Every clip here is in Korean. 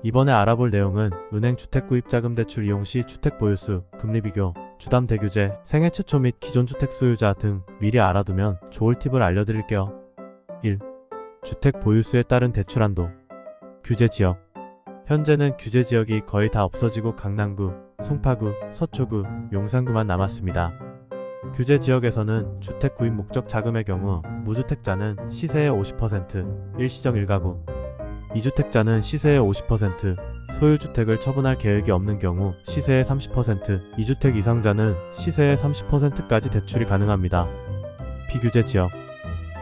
이번에 알아볼 내용은 은행 주택구입자금 대출 이용 시 주택 보유수, 금리 비교, 주담 대규제, 생애 최초 및 기존 주택 소유자 등 미리 알아두면 좋을 팁을 알려드릴게요. 1. 주택 보유수에 따른 대출 한도. 규제 지역. 현재는 규제 지역이 거의 다 없어지고 강남구, 송파구, 서초구, 용산구만 남았습니다. 규제 지역에서는 주택 구입 목적 자금의 경우 무주택자는 시세의 50%, 일시적 1가구, 2주택자는 시세의 50%, 소유주택을 처분할 계획이 없는 경우 시세의 30%, 2주택 이상자는 시세의 30%까지 대출이 가능합니다. 비규제 지역.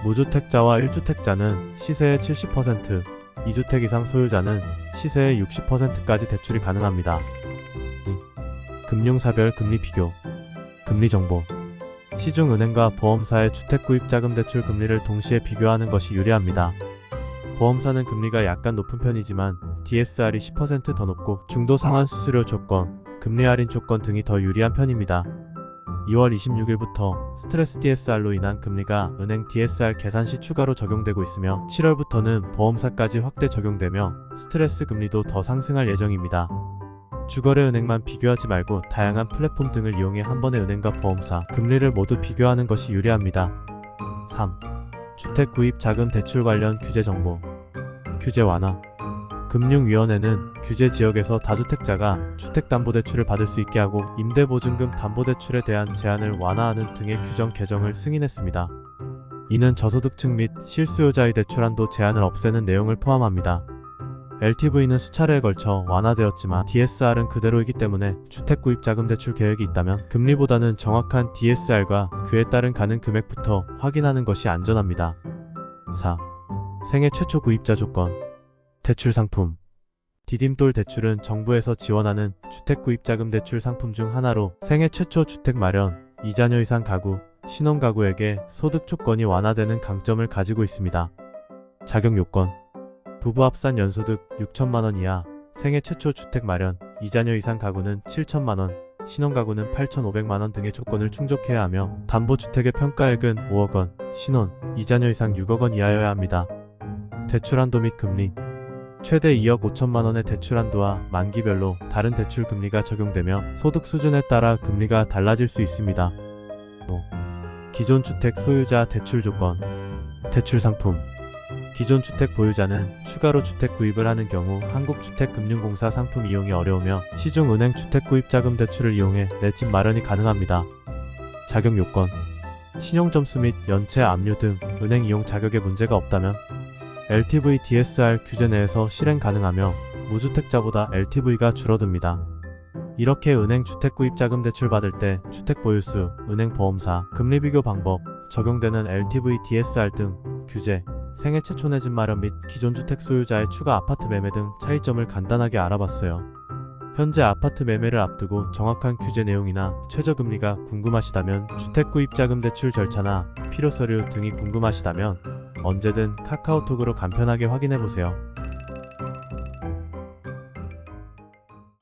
무주택자와 1주택자는 시세의 70%, 2주택 이상 소유자는 시세의 60%까지 대출이 가능합니다. 금융사별 금리 비교. 금리 정보. 시중은행과 보험사의 주택구입자금 대출 금리를 동시에 비교하는 것이 유리합니다. 보험사는 금리가 약간 높은 편이지만 DSR이 10% 더 높고 중도 상환 수수료 조건, 금리 할인 조건 등이 더 유리한 편입니다. 2월 26일부터 스트레스 DSR로 인한 금리가 은행 DSR 계산 시 추가로 적용되고 있으며 7월부터는 보험사까지 확대 적용되며 스트레스 금리도 더 상승할 예정입니다. 주거래 은행만 비교하지 말고 다양한 플랫폼 등을 이용해 한 번에 은행과 보험사, 금리를 모두 비교하는 것이 유리합니다. 3. 주택 구입 자금 대출 관련 규제 정보. 규제 완화. 금융위원회는 규제 지역에서 다주택자가 주택담보대출을 받을 수 있게 하고 임대보증금 담보대출에 대한 제한을 완화하는 등의 규정 개정을 승인했습니다. 이는 저소득층 및 실수요자의 대출 한도 제한을 없애는 내용을 포함합니다. LTV는 수차례에 걸쳐 완화되었지만 DSR은 그대로이기 때문에 주택구입자금 대출 계획이 있다면 금리보다는 정확한 DSR과 그에 따른 가능 금액부터 확인하는 것이 안전합니다. 4. 생애 최초 구입자 조건. 대출 상품. 디딤돌 대출은 정부에서 지원하는 주택구입자금 대출 상품 중 하나로 생애 최초 주택 마련, 2자녀 이상 가구, 신혼가구에게 소득 조건이 완화되는 강점을 가지고 있습니다. 자격 요건. 부부 합산 연소득 6천만원 이하, 생애 최초 주택 마련, 2자녀 이상 가구는 7천만원, 신혼가구는 8,500만원 등의 조건을 충족해야 하며 담보주택의 평가액은 5억원, 신혼, 2자녀 이상 6억원 이하여야 합니다. 대출 한도 및 금리. 최대 2억 5천만원의 대출 한도와 만기별로 다른 대출 금리가 적용되며 소득 수준에 따라 금리가 달라질 수 있습니다. 5. 기존 주택 소유자 대출 조건. 대출 상품. 기존 주택 보유자는 추가로 주택 구입을 하는 경우 한국주택금융공사 상품 이용이 어려우며 시중은행 주택구입자금 대출을 이용해 내 집 마련이 가능합니다. 자격 요건. 신용점수 및 연체 압류 등 은행 이용 자격에 문제가 없다면 LTV DSR 규제 내에서 실행 가능하며 무주택자보다 LTV가 줄어듭니다. 이렇게 은행 주택구입자금 대출 받을 때 주택 보유수, 은행 보험사, 금리 비교 방법, 적용되는 LTV DSR 등 규제, 생애 최초 내 집 마련 및 기존 주택 소유자의 추가 아파트 매매 등 차이점을 간단하게 알아봤어요. 현재 아파트 매매를 앞두고 정확한 규제 내용이나 최저금리가 궁금하시다면 주택구입자금 대출 절차나 필요서류 등이 궁금하시다면 언제든 카카오톡으로 간편하게 확인해보세요.